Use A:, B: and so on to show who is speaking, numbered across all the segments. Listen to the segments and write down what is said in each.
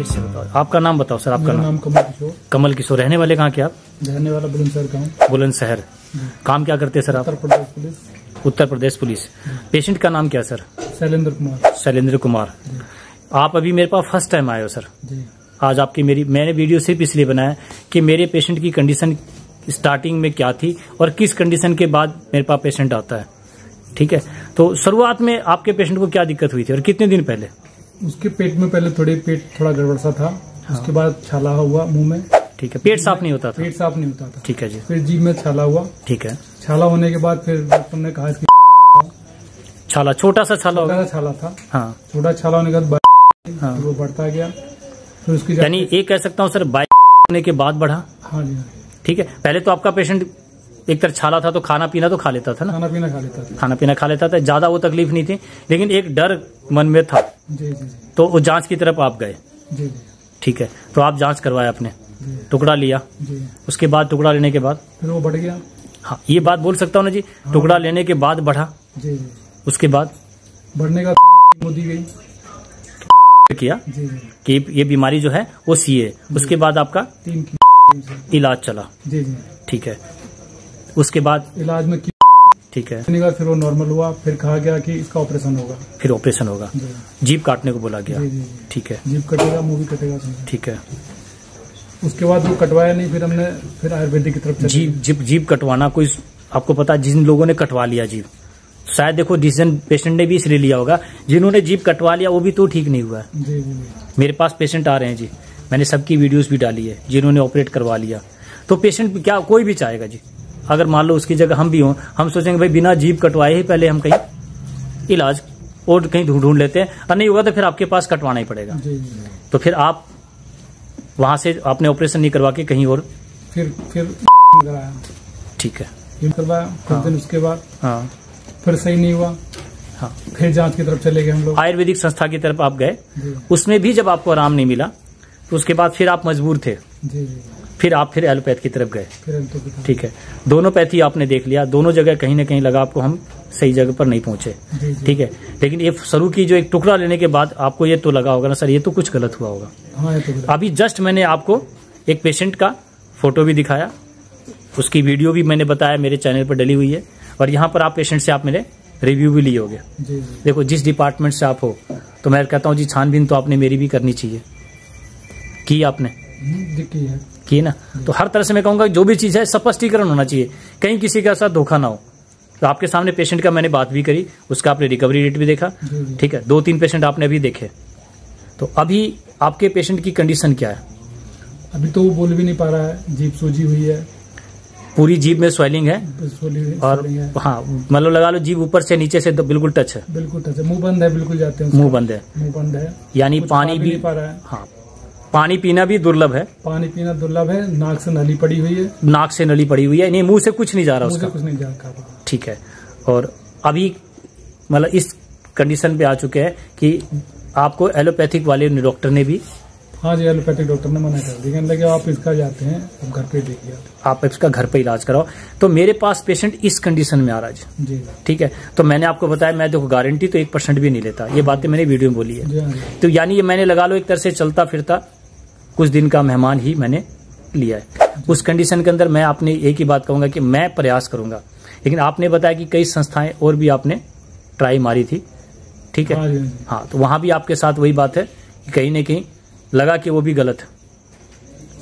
A: फिर से बताओ, आपका नाम बताओ सर। आपका नाम?
B: कमल किशोर।
A: कमल किशोर। रहने वाले कहाँ के आप?
B: रहने वाला बुलंदशहर गाँव।
A: बुलंदशहर। काम क्या करते हैं सर आप?
B: Uttar Pradesh police.
A: Uttar Pradesh police. Patient का नाम क्या सर?
B: शैलेंद्र कुमार।
A: शैलेंद्र कुमार। आप अभी मेरे पास फर्स्ट टाइम आए हो सर?
B: जी।
A: आज आपकी मैंने वीडियो सिर्फ इसलिए बनाया कि मेरे पेशेंट की कंडीशन स्टार्टिंग में क्या थी और किस कंडीशन के बाद मेरे पास पेशेंट आता है। ठीक है, तो शुरुआत में आपके पेशेंट को क्या दिक्कत हुई थी और कितने दिन पहले?
B: उसके पेट में पहले पेट थोड़ा गड़बड़ सा था। हाँ। उसके बाद छाला हुआ मुंह में।
A: ठीक है, पेट साफ नहीं होता था?
B: पेट साफ नहीं होता था।
A: ठीक है जी।
B: फिर जीभ में छाला हुआ।
A: ठीक है।
B: छाला होने के बाद फिर डॉक्टर ने कहा इसकी
A: छाला, छोटा सा छाला होगा?
B: छाला था।
A: हाँ।
B: छोटा छाला होने के बाद
A: हाँ।
B: वो बढ़ता गया। फिर उसकी
A: यानी ये कह सकता हूँ सर, बाइक होने के बाद बढ़ा?
B: हाँ जी।
A: ठीक है, पहले तो आपका पेशेंट एक तरह छाला था तो खाना पीना तो खा लेता था ना?
B: खाना पीना खा लेता था।
A: खाना पीना खा लेता था, ज्यादा वो तकलीफ नहीं थी, लेकिन एक डर मन में था।
B: जी जी।
A: तो वो जांच की तरफ आप गए?
B: जी जी।
A: ठीक है, तो आप जांच करवाया आपने, टुकड़ा लिया
B: जी।
A: उसके बाद टुकड़ा लेने के बाद
B: फिर वो बढ़ गया।
A: हाँ, ये बात बोल सकता हूँ ना जी? हाँ। टुकड़ा लेने के बाद बढ़ा?
B: जी जी।
A: उसके बाद
B: बढ़ने का दी गई
A: किया
B: जी
A: कि ये बीमारी जो है वो सी है। उसके बाद आपका
B: 3
A: इलाज चला?
B: जी जी।
A: ठीक है, उसके बाद
B: इलाज में
A: ठीक है,
B: फिर वो नॉर्मल हुआ। फिर कहा गया कि इसका ऑपरेशन होगा।
A: फिर ऑपरेशन होगा, जीभ काटने को बोला गया?
B: जी जी।
A: ठीक है,
B: जीभ कटेगा, मुंह भी कटेगा।
A: ठीक है।
B: उसके बाद वो कटवाया नहीं, फिर हमने फिर आयुर्वेदिक की तरफ
A: जीभ कटवाना, कोई आपको पता जिन लोगों ने कटवा लिया जीभ, शायद देखो डिसीजन पेशेंट ने भी इसलिए लिया होगा, जिन्होंने जीभ कटवा लिया वो भी तो ठीक नहीं हुआ है।
B: जी जी।
A: मेरे पास पेशेंट आ रहे हैं जी, मैंने सबकी वीडियोस भी डाली है जिन्होंने ऑपरेट करवा लिया। तो पेशेंट क्या कोई भी चाहेगा जी, अगर मान लो उसकी जगह हम भी हों, हम सोचेंगे भाई बिना जीभ कटवाए ही पहले हम कहीं इलाज और कहीं ढूंढ लेते हैं, और नहीं होगा तो फिर आपके पास कटवाना ही पड़ेगा।
B: जी जी।
A: तो फिर आप वहां से आपने ऑपरेशन नहीं करवा के कहीं और
B: फिर कराया।
A: ठीक है,
B: करवाया कुछ दिन। उसके बाद
A: हाँ
B: फिर सही नहीं हुआ।
A: हाँ,
B: फिर जांच की तरफ चले गए हम लोग।
A: आयुर्वेदिक संस्था की तरफ आप गए, उसमें भी जब आपको आराम नहीं मिला तो उसके बाद फिर आप मजबूर थे,
B: जी जी।
A: फिर आप एलोपैथ की तरफ गए।
B: फिर
A: ठीक है, दोनों पैथी आपने देख लिया, दोनों जगह कहीं ना कहीं लगा आपको हम सही जगह पर नहीं पहुंचे। ठीक है, लेकिन ये शुरू की जो एक टुकड़ा लेने के बाद आपको ये तो लगा होगा ना सर ये तो कुछ गलत हुआ होगा।
B: हाँ, ये तो
A: अभी जस्ट मैंने आपको एक पेशेंट का फोटो भी दिखाया, उसकी वीडियो भी मैंने बताया मेरे चैनल पर डली हुई है, और यहाँ पर आप पेशेंट से आप मेरे रिव्यू भी लिए होगे। देखो जिस डिपार्टमेंट से आप हो, तो मैं कहता हूँ जी छानबीन तो आपने मेरी भी करनी चाहिए, की आपने की ना? तो हर तरह से मैं कहूँगा जो भी चीज़ है स्पष्टीकरण होना चाहिए, कहीं किसी के साथ धोखा ना हो। तो आपके सामने पेशेंट का मैंने बात भी करी, उसका आपने रिकवरी रेट भी देखा। ठीक है, 2-3 पेशेंट आपने अभी देखे। तो अभी आपके पेशेंट की कंडीशन क्या है?
B: अभी तो वो बोल भी नहीं पा रहा है, जीभ सूजी हुई है,
A: पूरी जीभ में स्वेलिंग है, और हाँ मतलब लगा लो जीभ ऊपर से नीचे से बिल्कुल टच है।
B: बिल्कुल टच है, मुंह बंद है, बिल्कुल जाते हैं,
A: मुंह बंद है,
B: मुंह बंद है,
A: यानी पानी भी
B: नहीं पा रहा है।
A: हाँ, पानी पीना भी दुर्लभ है।
B: पानी पीना दुर्लभ है। नाक से नली पड़ी हुई है।
A: नाक से नली पड़ी हुई है, नहीं मुंह से कुछ नहीं जा रहा उसका?
B: कुछ नहीं जा रहा।
A: ठीक है, और अभी मतलब इस कंडीशन पे आ चुके हैं कि आपको एलोपैथिक वाले डॉक्टर ने भी,
B: हाँ जी, एलोपैथिक डॉक्टर ने मना कर दिया, लगे आप इसका जाते हैं, अब घर पे देखिए,
A: आप इसका घर पे इलाज कराओ। तो मेरे पास पेशेंट इस कंडीशन में आ रहा है जी। ठीक है, तो मैंने आपको बताया मैं देखो गारंटी तो 1% भी नहीं लेता, ये बातें मैंने वीडियो में बोली है। तो यानी ये मैंने लगा लो एक तरह से चलता फिरता कुछ दिन का मेहमान ही मैंने लिया है। उस कंडीशन के अंदर मैं आपने एक ही बात कहूंगा कि मैं प्रयास करूंगा, लेकिन आपने बताया कि कई संस्थाएं और भी आपने ट्राई मारी थी। ठीक है, हाँ, तो वहां भी आपके साथ वही बात है कि कहीं ना कहीं लगा कि वो भी गलत है।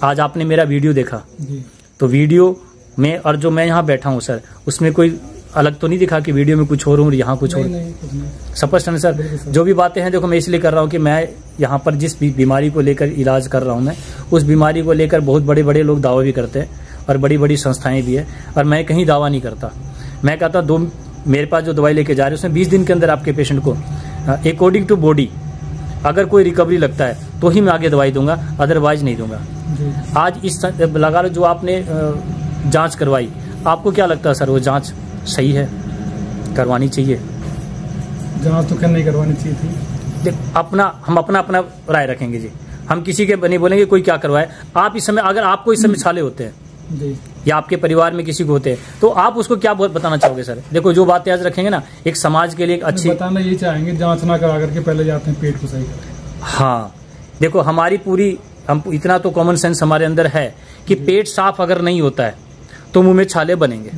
A: आज आपने मेरा वीडियो देखा जी। तो वीडियो में और जो मैं यहाँ बैठा हूँ सर, उसमें कोई अलग तो नहीं दिखा कि वीडियो में कुछ और हूँ यहाँ कुछ और? स्पष्ट है सर, जो भी बातें हैं देखो मैं इसलिए कर रहा हूँ कि मैं यहाँ पर जिस बीमारी को लेकर इलाज कर रहा हूँ, मैं उस बीमारी को लेकर बहुत बड़े बड़े लोग दावा भी करते हैं और बड़ी बड़ी संस्थाएं भी है, और मैं कहीं दावा नहीं करता। मैं कहता मेरे पास जो दवाई लेके जा रहे हैं उसमें 20 दिन के अंदर आपके पेशेंट को अकॉर्डिंग टू बॉडी अगर कोई रिकवरी लगता है तो ही मैं आगे दवाई दूंगा, अदरवाइज नहीं दूंगा। आज इस लगा लो जो आपने जांच करवाई, आपको क्या लगता है सर वो जांच सही है, करवानी चाहिए?
B: जांच तो क्या नहीं करवानी चाहिए थी।
A: हम अपना राय रखेंगे जी, हम किसी के नहीं बोलेंगे कोई क्या करवाए। आप इस समय अगर आपको इस समय छाले होते हैं जी, या आपके परिवार में किसी को होते हैं, तो आप उसको क्या बताना चाहोगे सर? देखो जो बातें आज रखेंगे ना, एक समाज के लिए एक अच्छी
B: बताना ये चाहेंगे, जांच ना करा करके पहले जाते हैं पेट को सही करें।
A: हाँ, देखो हमारी पूरी, हम इतना तो कॉमन सेंस हमारे अंदर है कि पेट साफ अगर नहीं होता है तो मुंह में छाले बनेंगे।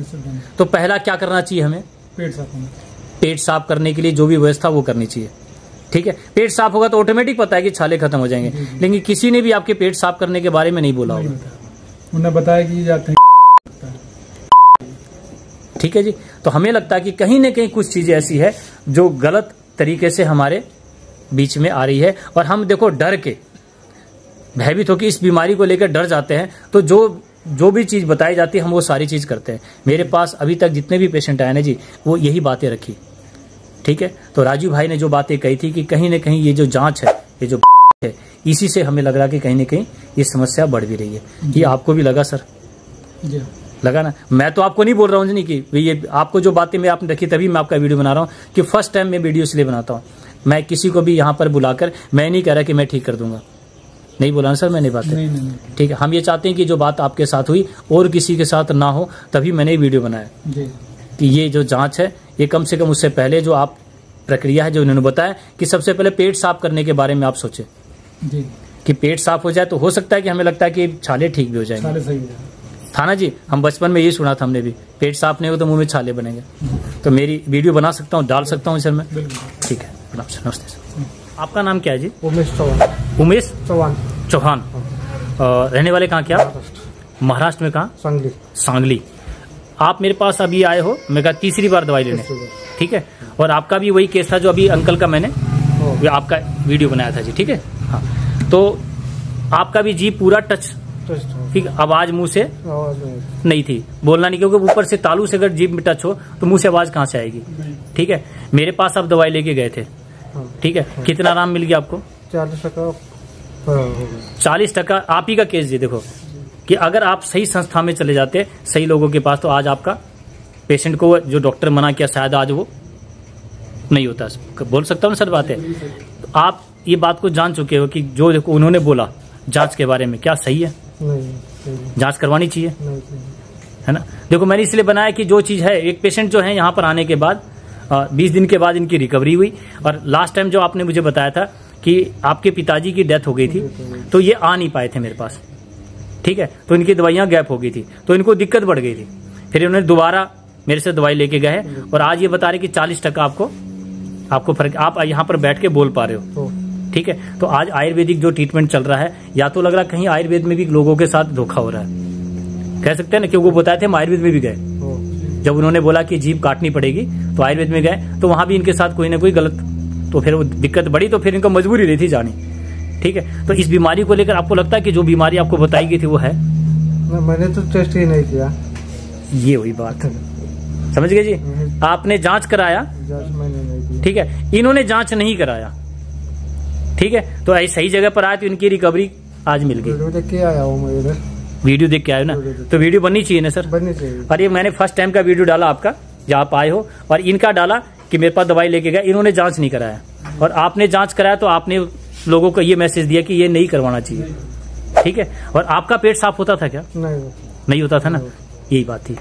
A: तो पहला क्या करना चाहिए हमें? पेट साफ करने के लिए जो भी व्यवस्था वो करनी चाहिए। ठीक है, पेट साफ होगा तो ऑटोमेटिक पता है कि छाले खत्म हो जाएंगे। लेकिन किसी ने भी आपके पेट साफ करने के बारे में नहीं बोला होगा।
B: उन्हें बताया कि जाते हैं।
A: ठीक है जी। तो हमें लगता है कि कहीं न कहीं कुछ चीजें ऐसी है जो गलत तरीके से हमारे बीच में आ रही है, और हम देखो डर के, भयभीत होकर इस बीमारी को लेकर डर जाते हैं। तो जो भी चीज बताई जाती है हम वो सारी चीज करते हैं। मेरे पास अभी तक जितने भी पेशेंट आए ना जी, वो यही बातें रखी। ठीक है, तो राजू भाई ने जो बातें कही थी कि कहीं न कहीं ये जो जांच है, ये जो है, इसी से हमें लग रहा कि कहीं न कहीं ये समस्या बढ़ भी रही है। ये आपको भी लगा सर?
B: जी
A: लगा ना। मैं तो आपको नहीं बोल रहा हूँ कि ये आपको जो बातें मैं आपने रखी तभी मैं आपका वीडियो बना रहा हूँ कि फर्स्ट टाइम मैं वीडियो इसलिए बनाता हूँ। मैं किसी को भी यहाँ पर बुलाकर मैं नहीं कह रहा कि मैं ठीक कर दूंगा, नहीं बोला ना सर मैंने बातें।
B: नहीं।
A: ठीक है, हम ये चाहते हैं कि जो बात आपके साथ हुई और किसी के साथ ना हो, तभी मैंने वीडियो बनाया
B: जी।
A: कि ये जो जांच है ये कम से कम उससे पहले जो आप प्रक्रिया है जो उन्होंने बताया कि सबसे पहले पेट साफ करने के बारे में आप सोचे
B: जी,
A: कि पेट साफ हो जाए तो हो सकता है कि हमें लगता है कि छाले ठीक भी हो जाएंगे।
B: छाले सही हो जाए।
A: था ना जी, हम बचपन में ये सुना था हमने भी, पेट साफ नहीं हो तो मुंह में छाले बनेंगे। तो मेरी वीडियो बना सकता हूँ, डाल सकता हूँ सर मैं? ठीक है, नमस्ते सर। आपका नाम क्या है जी?
B: उमेश चौहान।
A: उमेश चौहान। रहने वाले कहाँ क्या? महाराष्ट्र में कहाँ? सांगली। आप मेरे पास अभी आए हो, मैं कहा तीसरी बार दवाई लेने। ठीक है, और आपका भी वही केस था जो अभी अंकल का मैंने आपका वीडियो बनाया था जी। ठीक है, हाँ। तो आपका भी जी पूरा टच, ठीक, आवाज मुंह से नहीं थी, बोलना नहीं, क्योंकि ऊपर से तालू से अगर जीभ में टच हो तो मुंह से आवाज कहाँ से आएगी? ठीक है, मेरे पास आप दवाई लेके गए थे। ठीक है, कितना आराम मिल गया आपको? 40%। आप ही का केस जी। देखो कि अगर आप सही संस्था में चले जाते, सही लोगों के पास, तो आज आपका पेशेंट को जो डॉक्टर मना किया शायद आज वो नहीं होता। बोल सकता हूँ सर बात है। तो आप ये बात को जान चुके हो कि जो देखो उन्होंने बोला जांच के बारे में, क्या सही है? नहीं, जांच करवानी चाहिए, है ना। देखो मैंने इसलिए बनाया कि जो चीज है, एक पेशेंट जो है यहाँ पर आने के बाद 20 दिन के बाद इनकी रिकवरी हुई, और लास्ट टाइम जो आपने मुझे बताया था कि आपके पिताजी की डेथ हो गई थी, तो ये आ नहीं पाए थे मेरे पास। ठीक है, तो इनकी दवाइयां गैप हो गई थी, तो इनको दिक्कत बढ़ गई थी। फिर उन्होंने दोबारा मेरे से दवाई लेके गए, और आज ये बता रहे कि 40% आपको फर्क, आप यहाँ पर बैठ के बोल पा रहे हो। ठीक है, तो आज आयुर्वेदिक जो ट्रीटमेंट चल रहा है, या तो लग रहा कहीं आयुर्वेद में भी लोगों के साथ धोखा हो रहा है, कह सकते हैं ना, क्योंकि वो बताए थे हम आयुर्वेद में भी गए। जब उन्होंने बोला कि जीभ काटनी पड़ेगी तो आयुर्वेद में गए, तो वहां भी इनके साथ कोई ना कोई गलत, तो फिर वो दिक्कत बढ़ी, तो फिर इनको मजबूरी रही थी जानी। ठीक है, तो इस बीमारी को लेकर आपको लगता है कि जो बीमारी आपको बताई गई थी वो है?
B: मैंने तो टेस्ट ही नहीं किया।
A: ये वही बात समझ गए जी। आपने जांच कराया,
B: मैंने नहीं किया।
A: ठीक है, इन्होंने जांच नहीं कराया। ठीक है, तो ऐसी सही जगह पर आए तो इनकी रिकवरी आज मिल गई।
B: वीडियो देख के आया हूँ मैं इधर।
A: वीडियो देख के आए ना, तो वीडियो बननी चाहिए ना सर?
B: बननी चाहिए।
A: और ये मैंने फर्स्ट टाइम का वीडियो डाला आपका, जहाँ आप आए हो, और इनका डाला कि मेरे पास दवाई लेके गए, इन्होंने जांच नहीं कराया, और आपने जांच कराया, तो आपने लोगों को ये मैसेज दिया कि ये नहीं करवाना चाहिए। ठीक है, और आपका पेट साफ होता था क्या? नहीं होता था ना, यही बात थी।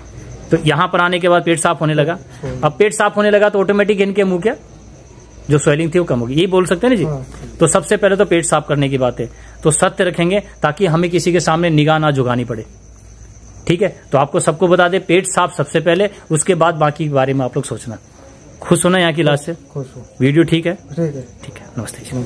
A: तो यहाँ पर आने के बाद पेट साफ होने लगा। अब पेट साफ होने लगा तो ऑटोमेटिक इनके मुंह क्या जो स्वेलिंग थी वो कम होगी, यही बोल सकते हैं ना जी। तो सबसे पहले तो पेट साफ करने की बात है, तो सत्य रखेंगे ताकि हमें किसी के सामने निगाह ना झुकानी पड़े। ठीक है, तो आपको सबको बता दे, पेट साफ सबसे पहले, उसके बाद बाकी के बारे में आप लोग सोचना। खुश होना यहाँ की इलाज से?
B: खुश हो।
A: वीडियो ठीक है?
B: ठीक है।
A: ठीक है, नमस्ते जी।